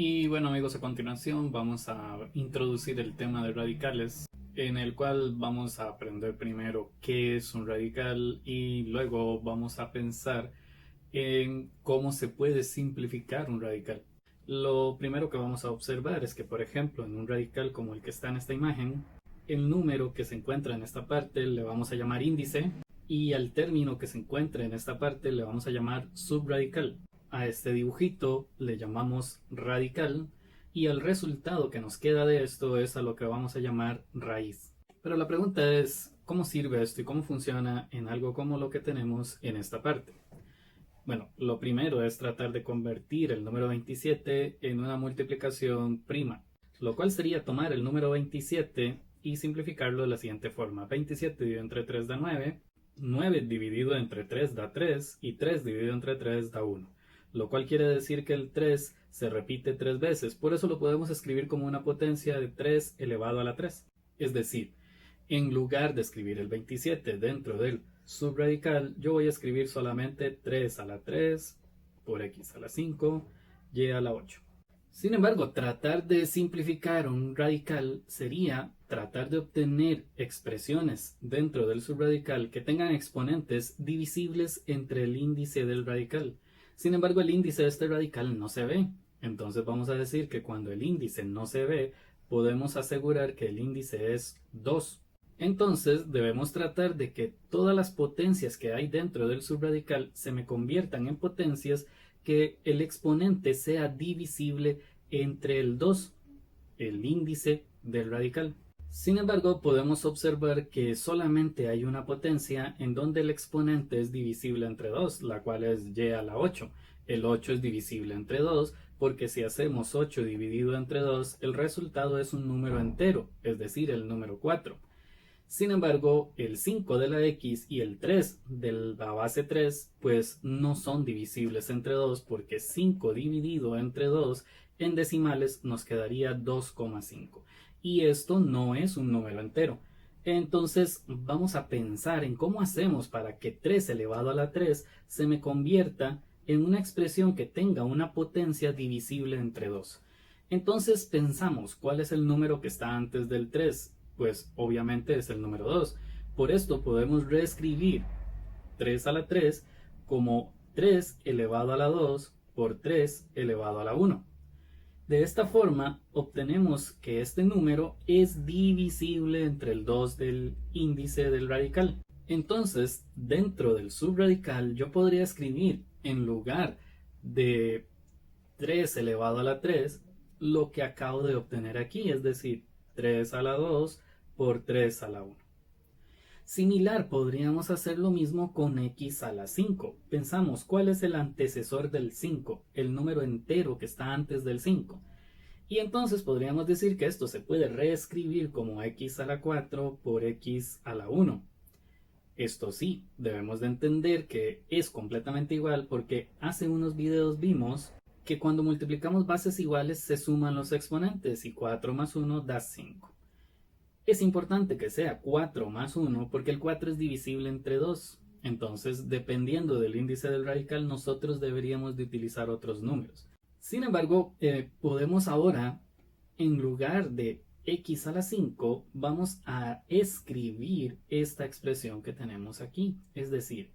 Y bueno amigos, a continuación vamos a introducir el tema de radicales, en el cual vamos a aprender primero qué es un radical y luego vamos a pensar en cómo se puede simplificar un radical. Lo primero que vamos a observar es que, por ejemplo, en un radical como el que está en esta imagen, el número que se encuentra en esta parte le vamos a llamar índice y al término que se encuentra en esta parte le vamos a llamar subradical. A este dibujito le llamamos radical y el resultado que nos queda de esto es a lo que vamos a llamar raíz. Pero la pregunta es, ¿cómo sirve esto y cómo funciona en algo como lo que tenemos en esta parte? Bueno, lo primero es tratar de convertir el número 27 en una multiplicación prima, lo cual sería tomar el número 27 y simplificarlo de la siguiente forma. 27 dividido entre 3 da 9, 9 dividido entre 3 da 3 y 3 dividido entre 3 da 1. Lo cual quiere decir que el 3 se repite 3 veces, por eso lo podemos escribir como una potencia de 3 elevado a la 3. Es decir, en lugar de escribir el 27 dentro del subradical, yo voy a escribir solamente 3 a la 3 por x a la 5, y a la 8. Sin embargo, tratar de simplificar un radical sería tratar de obtener expresiones dentro del subradical que tengan exponentes divisibles entre el índice del radical. Sin embargo, el índice de este radical no se ve. Entonces vamos a decir que cuando el índice no se ve, podemos asegurar que el índice es 2. Entonces debemos tratar de que todas las potencias que hay dentro del subradical se me conviertan en potencias que el exponente sea divisible entre el 2, el índice del radical. Sin embargo, podemos observar que solamente hay una potencia en donde el exponente es divisible entre 2, la cual es y a la 8. El 8 es divisible entre 2 porque si hacemos 8 dividido entre 2, el resultado es un número entero, es decir, el número 4. Sin embargo, el 5 de la x y el 3 de la base 3 pues no son divisibles entre 2 porque 5 dividido entre 2 en decimales nos quedaría 2,5 y esto no es un número entero. Entonces vamos a pensar en cómo hacemos para que 3 elevado a la 3 se me convierta en una expresión que tenga una potencia divisible entre 2. Entonces pensamos cuál es el número que está antes del 3. Pues obviamente es el número 2. Por esto podemos reescribir 3 a la 3 como 3 elevado a la 2 por 3 elevado a la 1. De esta forma obtenemos que este número es divisible entre el 2 del índice del radical. Entonces, dentro del subradical yo podría escribir en lugar de 3 elevado a la 3 lo que acabo de obtener aquí, es decir, 3 a la 2 por 3 a la 1. Similar, podríamos hacer lo mismo con x a la 5. Pensamos, ¿cuál es el antecesor del 5? El número entero que está antes del 5. Y entonces podríamos decir que esto se puede reescribir como x a la 4 por x a la 1. Esto sí, debemos de entender que es completamente igual porque hace unos videos vimos que cuando multiplicamos bases iguales se suman los exponentes y 4 más 1 da 5. Es importante que sea 4 más 1 porque el 4 es divisible entre 2. Entonces, dependiendo del índice del radical, nosotros deberíamos de utilizar otros números. Sin embargo, podemos ahora, en lugar de x a la 5, vamos a escribir esta expresión que tenemos aquí. Es decir,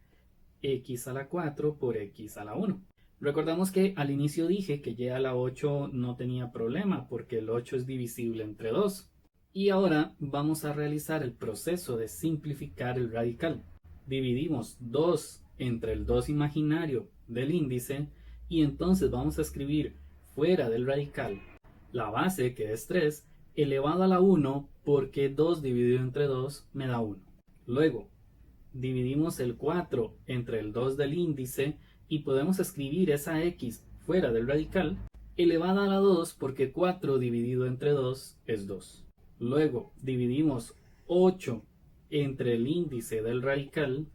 x a la 4 por x a la 1. Recordamos que al inicio dije que y a la 8 no tenía problema porque el 8 es divisible entre 2. Y ahora vamos a realizar el proceso de simplificar el radical. Dividimos 2 entre el 2 imaginario del índice y entonces vamos a escribir fuera del radical la base, que es 3, elevado a la 1 porque 2 dividido entre 2 me da 1. Luego dividimos el 4 entre el 2 del índice y podemos escribir esa x fuera del radical elevada a la 2 porque 4 dividido entre 2 es 2. Luego dividimos 8 entre el índice del radical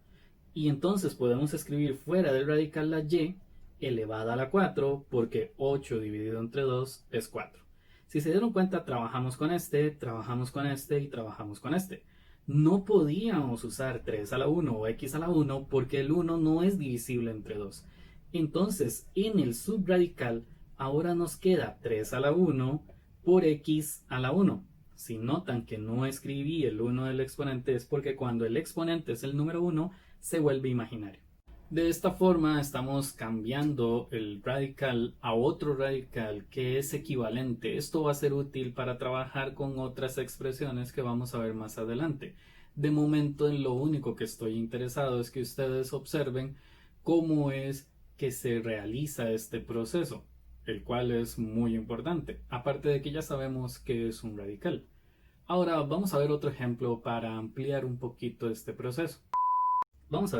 y entonces podemos escribir fuera del radical la y elevada a la 4 porque 8 dividido entre 2 es 4. Si se dieron cuenta, trabajamos con este y trabajamos con este. No podíamos usar 3 a la 1 o x a la 1 porque el 1 no es divisible entre 2. Entonces, en el subradical Ahora nos queda 3 a la 1 por x a la 1. Si notan que no escribí el 1 del exponente es porque cuando el exponente es el número 1 se vuelve imaginario. De esta forma estamos cambiando el radical a otro radical que es equivalente. Esto va a ser útil para trabajar con otras expresiones que vamos a ver más adelante. De momento, en lo único que estoy interesado es que ustedes observen cómo es que se realiza este proceso, el cual es muy importante, aparte de que ya sabemos que es un radical. Ahora vamos a ver otro ejemplo para ampliar un poquito este proceso. Vamos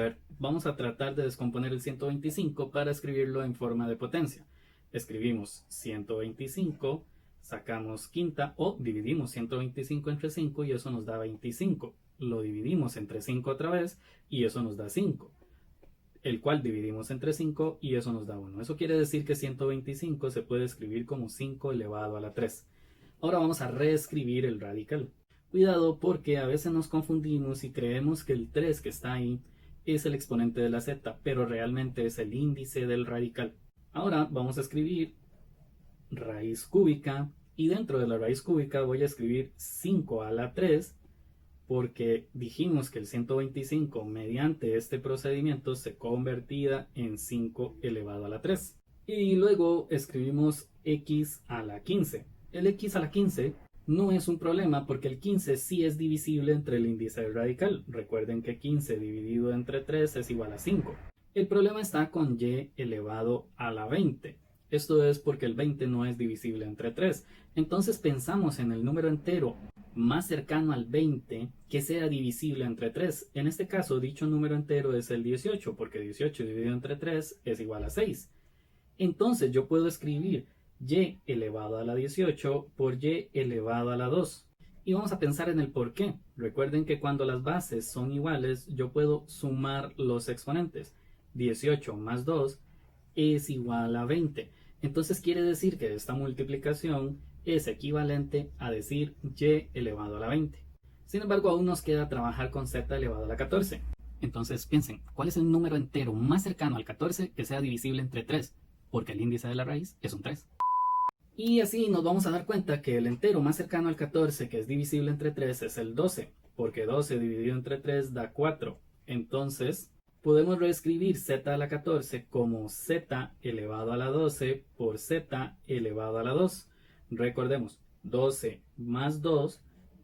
a tratar de descomponer el 125 para escribirlo en forma de potencia. Escribimos 125, sacamos quinta o dividimos 125 entre 5 y eso nos da 25. Lo dividimos entre 5 otra vez y eso nos da 5, el cual dividimos entre 5 y eso nos da 1. Eso quiere decir que 125 se puede escribir como 5 elevado a la 3. Ahora vamos a reescribir el radical. Cuidado porque a veces nos confundimos y creemos que el 3 que está ahí es el exponente de la z, pero realmente es el índice del radical. Ahora vamos a escribir raíz cúbica y dentro de la raíz cúbica voy a escribir 5 a la 3 porque dijimos que el 125 mediante este procedimiento se convertía en 5 elevado a la 3. Y luego escribimos x a la 15. El x a la 15 no es un problema porque el 15 sí es divisible entre el índice del radical. Recuerden que 15 dividido entre 3 es igual a 5. El problema está con y elevado a la 20. Esto es porque el 20 no es divisible entre 3. Entonces pensamos en el número entero más cercano al 20 que sea divisible entre 3. En este caso, dicho número entero es el 18, porque 18 dividido entre 3 es igual a 6. Entonces yo puedo escribir y elevado a la 18 por y elevado a la 2. Y vamos a pensar en el por qué. Recuerden que cuando las bases son iguales, yo puedo sumar los exponentes. 18 más 2 es igual a 20. Entonces quiere decir que esta multiplicación es equivalente a decir y elevado a la 20. Sin embargo, aún nos queda trabajar con z elevado a la 14. Entonces piensen, ¿cuál es el número entero más cercano al 14 que sea divisible entre 3? Porque el índice de la raíz es un 3. Y así nos vamos a dar cuenta que el entero más cercano al 14 que es divisible entre 3 es el 12, porque 12 dividido entre 3 da 4. Entonces podemos reescribir z a la 14 como z elevado a la 12 por z elevado a la 2. Recordemos, 12 más 2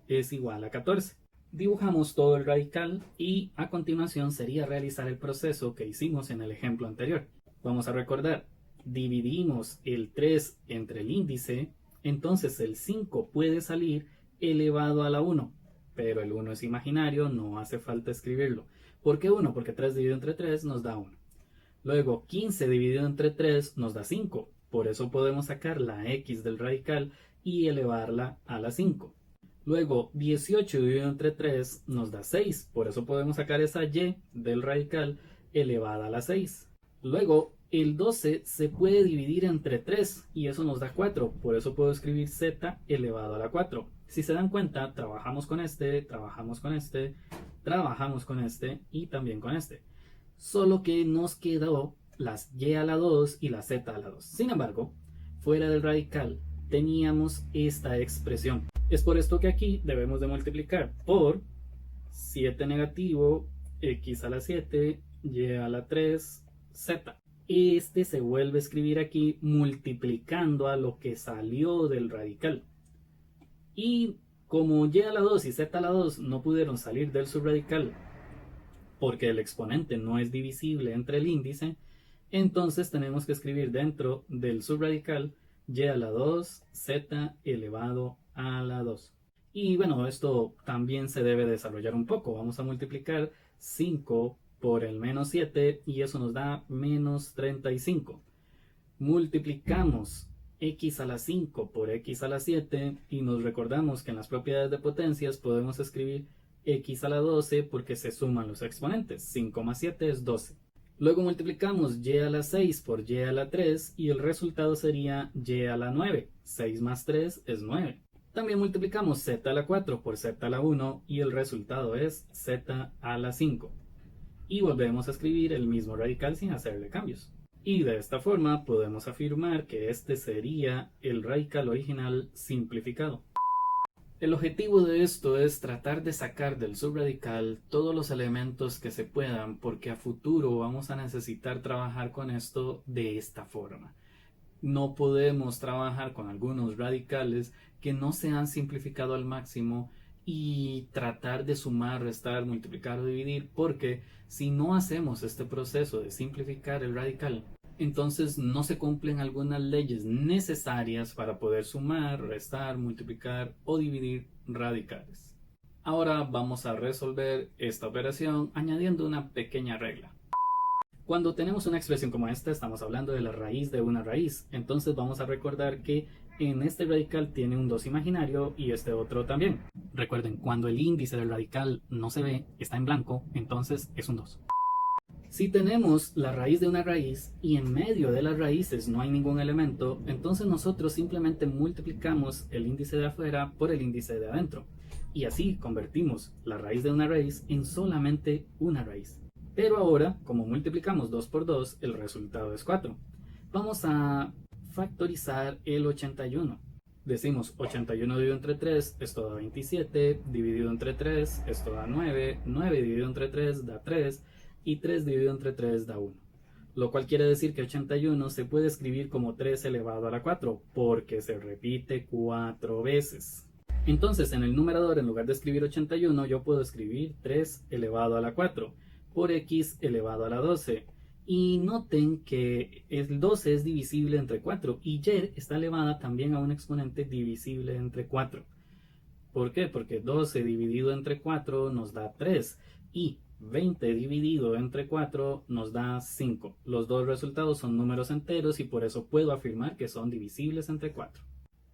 es igual a 14. Dibujamos todo el radical y a continuación sería realizar el proceso que hicimos en el ejemplo anterior. Vamos a recordar, dividimos el 3 entre el índice, entonces el 5 puede salir elevado a la 1, pero el 1 es imaginario, no hace falta escribirlo. ¿Por qué 1? Porque 3 dividido entre 3 nos da 1. Luego 15 dividido entre 3 nos da 5, por eso podemos sacar la x del radical y elevarla a la 5. Luego 18 dividido entre 3 nos da 6, por eso podemos sacar esa y del radical elevada a la 6. Luego el 12 se puede dividir entre 3 y eso nos da 4, por eso puedo escribir z elevado a la 4. Si se dan cuenta, trabajamos con este, trabajamos con este, trabajamos con este y también con este. Solo que nos quedó las y a la 2 y la z a la 2. Sin embargo, fuera del radical teníamos esta expresión. Es por esto que aquí debemos de multiplicar por 7 negativo, x a la 7, y a la 3, z. Este se vuelve a escribir aquí multiplicando a lo que salió del radical. Y como y a la 2 y z a la 2 no pudieron salir del subradical porque el exponente no es divisible entre el índice, entonces tenemos que escribir dentro del subradical y a la 2, z elevado a la 2. Y bueno, esto también se debe desarrollar un poco. Vamos a multiplicar 5 por el menos 7 y eso nos da menos 35. Multiplicamos x a la 5 por x a la 7 y nos recordamos que en las propiedades de potencias podemos escribir x a la 12 porque se suman los exponentes. 5 más 7 es 12. Luego multiplicamos y a la 6 por y a la 3 y el resultado sería y a la 9. 6 más 3 es 9. También multiplicamos z a la 4 por z a la 1 y el resultado es z a la 5. Y volvemos a escribir el mismo radical sin hacerle cambios. Y de esta forma podemos afirmar que este sería el radical original simplificado. El objetivo de esto es tratar de sacar del subradical todos los elementos que se puedan, porque a futuro vamos a necesitar trabajar con esto de esta forma. No podemos trabajar con algunos radicales que no se han simplificado al máximo y tratar de sumar, restar, multiplicar o dividir, porque si no hacemos este proceso de simplificar el radical, entonces no se cumplen algunas leyes necesarias para poder sumar, restar, multiplicar o dividir radicales. Ahora vamos a resolver esta operación añadiendo una pequeña regla. Cuando tenemos una expresión como esta, estamos hablando de la raíz de una raíz. Entonces vamos a recordar que en este radical tiene un 2 imaginario y este otro también. Recuerden, cuando el índice del radical no se ve, está en blanco, entonces es un 2. Si tenemos la raíz de una raíz y en medio de las raíces no hay ningún elemento, entonces nosotros simplemente multiplicamos el índice de afuera por el índice de adentro. Y así convertimos la raíz de una raíz en solamente una raíz. Pero ahora, como multiplicamos 2 por 2, el resultado es 4. Vamos a factorizar el 81. Decimos 81 dividido entre 3, esto da 27, dividido entre 3, esto da 9, 9 dividido entre 3 da 3, y 3 dividido entre 3 da 1. Lo cual quiere decir que 81 se puede escribir como 3 elevado a la 4, porque se repite 4 veces. Entonces, en el numerador, en lugar de escribir 81, yo puedo escribir 3 elevado a la 4 por x elevado a la 12. Y noten que el 12 es divisible entre 4 y y está elevada también a un exponente divisible entre 4. ¿Por qué? Porque 12 dividido entre 4 nos da 3 y 20 dividido entre 4 nos da 5. Los dos resultados son números enteros y por eso puedo afirmar que son divisibles entre 4.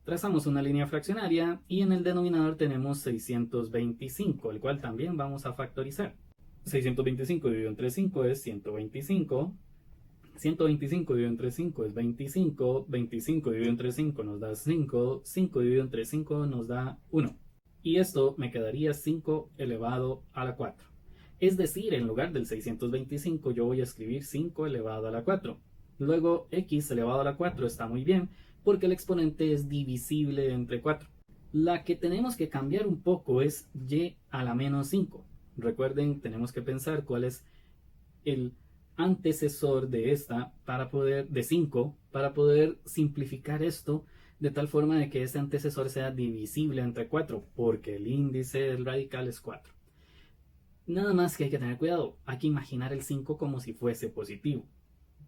Trazamos una línea fraccionaria y en el denominador tenemos 625, el cual también vamos a factorizar. 625 dividido entre 5 es 125. 125 dividido entre 5 es 25. 25 dividido entre 5 nos da 5. 5 dividido entre 5 nos da 1. Y esto me quedaría 5 elevado a la 4. Es decir, en lugar del 625 yo voy a escribir 5 elevado a la 4. Luego x elevado a la 4 está muy bien porque el exponente es divisible entre 4. La que tenemos que cambiar un poco es y a la menos 5. Recuerden, tenemos que pensar cuál es el antecesor de esta de 5 para poder simplificar esto de tal forma de que este antecesor sea divisible entre 4, porque el índice del radical es 4. Nada más que hay que tener cuidado, hay que imaginar el 5 como si fuese positivo.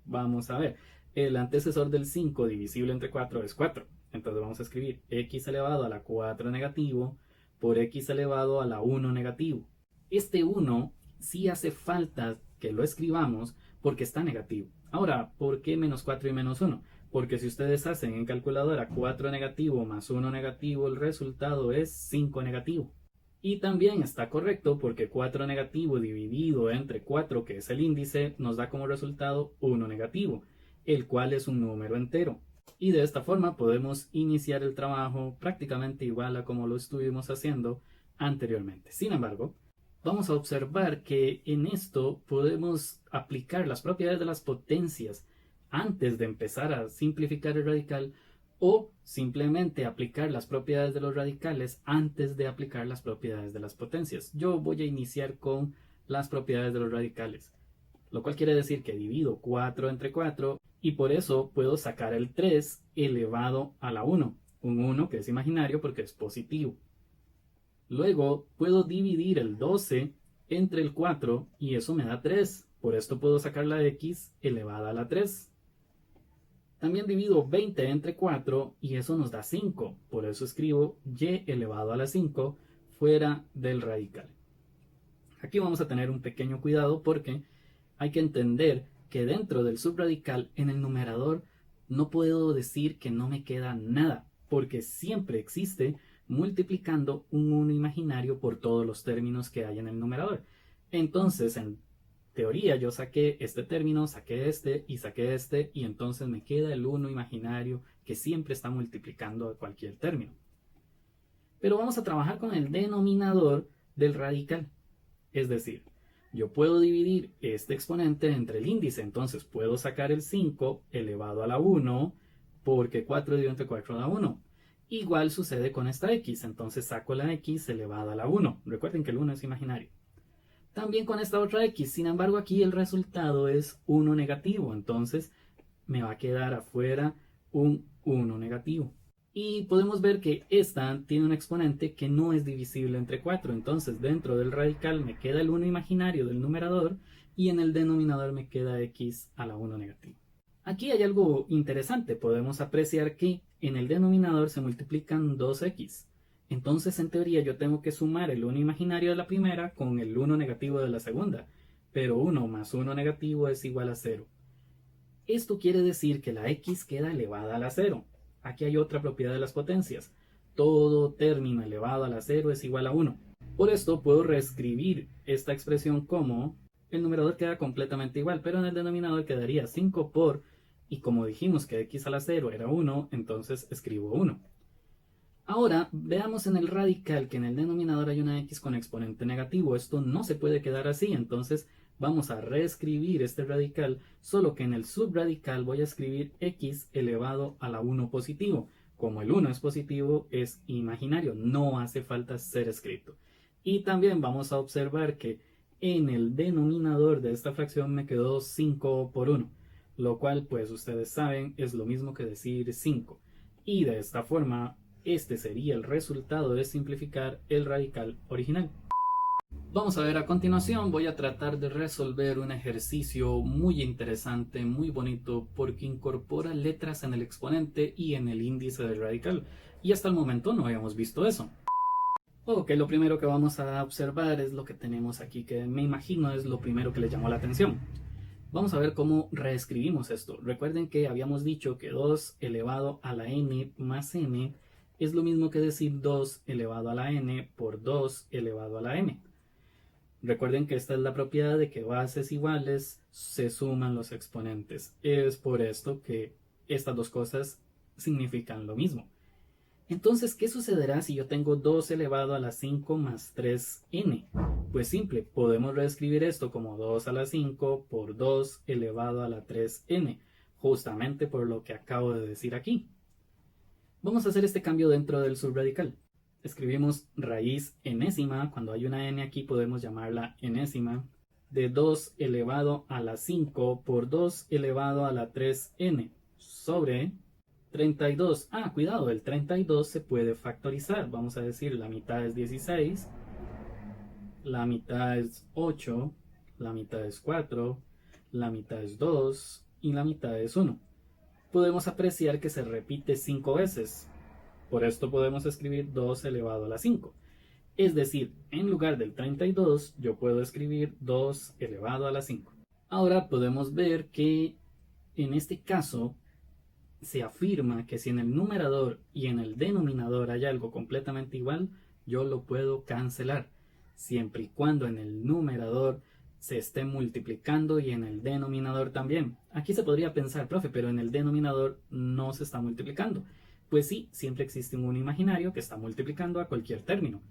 Vamos a ver, el antecesor del 5 divisible entre 4 es 4. Entonces vamos a escribir x elevado a la 4 negativo por x elevado a la 1 negativo. Este 1 sí hace falta que lo escribamos porque está negativo. Ahora, ¿por qué menos 4 y menos 1? Porque si ustedes hacen en calculadora 4 negativo más 1 negativo, el resultado es 5 negativo. Y también está correcto porque 4 negativo dividido entre 4, que es el índice, nos da como resultado 1 negativo, el cual es un número entero. Y de esta forma podemos iniciar el trabajo prácticamente igual a como lo estuvimos haciendo anteriormente. Sin embargo, vamos a observar que en esto podemos aplicar las propiedades de las potencias antes de empezar a simplificar el radical o simplemente aplicar las propiedades de los radicales antes de aplicar las propiedades de las potencias. Yo voy a iniciar con las propiedades de los radicales, lo cual quiere decir que divido 4 entre 4 y por eso puedo sacar el 3 elevado a la 1, un 1 que es imaginario porque es positivo. Luego puedo dividir el 12 entre el 4 y eso me da 3. Por esto puedo sacar la x elevada a la 3. También divido 20 entre 4 y eso nos da 5. Por eso escribo y elevado a la 5 fuera del radical. Aquí vamos a tener un pequeño cuidado porque hay que entender que dentro del subradical en el numerador no puedo decir que no me queda nada porque siempre existe multiplicando un 1 imaginario por todos los términos que hay en el numerador. Entonces, en teoría, yo saqué este término, saqué este y entonces me queda el 1 imaginario que siempre está multiplicando a cualquier término. Pero vamos a trabajar con el denominador del radical. Es decir, yo puedo dividir este exponente entre el índice, entonces puedo sacar el 5 elevado a la 1, porque 4 dividido entre 4 da 1. Igual sucede con esta x, entonces saco la x elevada a la 1. Recuerden que el 1 es imaginario. También con esta otra x, sin embargo aquí el resultado es 1 negativo, entonces me va a quedar afuera un 1 negativo. Y podemos ver que esta tiene un exponente que no es divisible entre 4, entonces dentro del radical me queda el 1 imaginario del numerador y en el denominador me queda x a la 1 negativo. Aquí hay algo interesante, podemos apreciar que en el denominador se multiplican 2x. Entonces en teoría yo tengo que sumar el 1 imaginario de la primera con el 1 negativo de la segunda, pero 1 más 1 negativo es igual a 0. Esto quiere decir que la x queda elevada a la 0. Aquí hay otra propiedad de las potencias. Todo término elevado a la 0 es igual a 1. Por esto puedo reescribir esta expresión como el numerador queda completamente igual, pero en el denominador quedaría 5 por, y como dijimos que x a la 0 era 1, entonces escribo 1. Ahora veamos en el radical que en el denominador hay una x con exponente negativo. Esto no se puede quedar así, entonces vamos a reescribir este radical, solo que en el subradical voy a escribir x elevado a la 1 positivo. Como el 1 es positivo, es imaginario, no hace falta ser escrito. Y también vamos a observar que en el denominador de esta fracción me quedó 5 por 1, lo cual pues ustedes saben es lo mismo que decir 5. Y de esta forma este sería el resultado de simplificar el radical original. Vamos a ver a continuación, voy a tratar de resolver un ejercicio muy interesante, muy bonito, porque incorpora letras en el exponente y en el índice del radical. Y hasta el momento no habíamos visto eso. Ok, lo primero que vamos a observar es lo que tenemos aquí, que me imagino es lo primero que le llamó la atención. Vamos a ver cómo reescribimos esto. Recuerden que habíamos dicho que 2 elevado a la n más n es lo mismo que decir 2 elevado a la n por 2 elevado a la m. Recuerden que esta es la propiedad de que bases iguales se suman los exponentes. Es por esto que estas dos cosas significan lo mismo. Entonces, ¿qué sucederá si yo tengo 2 elevado a la 5 más 3n? Pues simple, podemos reescribir esto como 2 a la 5 por 2 elevado a la 3n, justamente por lo que acabo de decir aquí. Vamos a hacer este cambio dentro del subradical. Escribimos raíz enésima, cuando hay una n aquí podemos llamarla enésima, de 2 elevado a la 5 por 2 elevado a la 3n sobre 32. Cuidado, el 32 se puede factorizar. Vamos a decir, la mitad es 16, la mitad es 8, la mitad es 4, la mitad es 2 y la mitad es 1. Podemos apreciar que se repite 5 veces. Por esto podemos escribir 2 elevado a la 5. Es decir, en lugar del 32, yo puedo escribir 2 elevado a la 5. Ahora podemos ver que en este caso se afirma que si en el numerador y en el denominador hay algo completamente igual, yo lo puedo cancelar, siempre y cuando en el numerador se esté multiplicando y en el denominador también. Aquí se podría pensar, profe, pero en el denominador no se está multiplicando. Pues sí, siempre existe un imaginario que está multiplicando a cualquier término.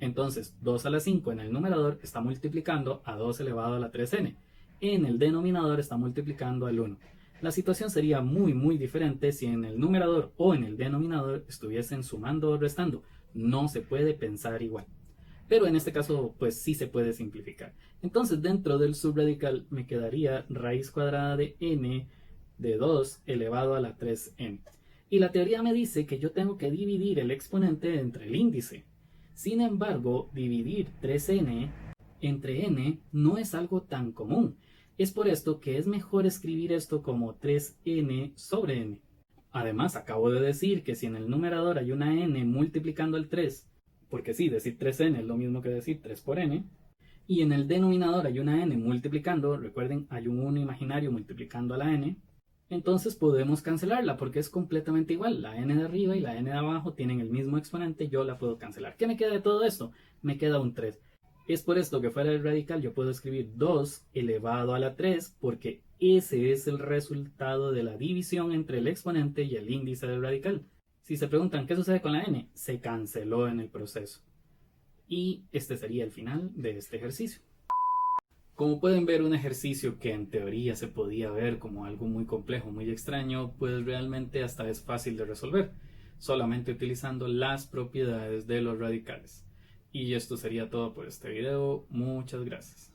Entonces, 2 a la 5 en el numerador está multiplicando a 2 elevado a la 3n. En el denominador está multiplicando al 1. La situación sería muy diferente si en el numerador o en el denominador estuviesen sumando o restando. No se puede pensar igual. Pero en este caso, pues sí se puede simplificar. Entonces, dentro del subradical me quedaría raíz cuadrada de n de 2 elevado a la 3n. Y la teoría me dice que yo tengo que dividir el exponente entre el índice. Sin embargo, dividir 3n entre n no es algo tan común. Es por esto que es mejor escribir esto como 3n sobre n. Además, acabo de decir que si en el numerador hay una n multiplicando el 3, porque sí, decir 3n es lo mismo que decir 3 por n, y en el denominador hay una n multiplicando, recuerden, hay un 1 imaginario multiplicando a la n, entonces podemos cancelarla porque es completamente igual. La n de arriba y la n de abajo tienen el mismo exponente, yo la puedo cancelar. ¿Qué me queda de todo esto? Me queda un 3. Es por esto que fuera del radical yo puedo escribir 2 elevado a la 3 porque ese es el resultado de la división entre el exponente y el índice del radical. Si se preguntan qué sucede con la n, se canceló en el proceso. Y este sería el final de este ejercicio. Como pueden ver, un ejercicio que en teoría se podía ver como algo muy complejo, muy extraño, pues realmente hasta es fácil de resolver, solamente utilizando las propiedades de los radicales. Y esto sería todo por este video. Muchas gracias.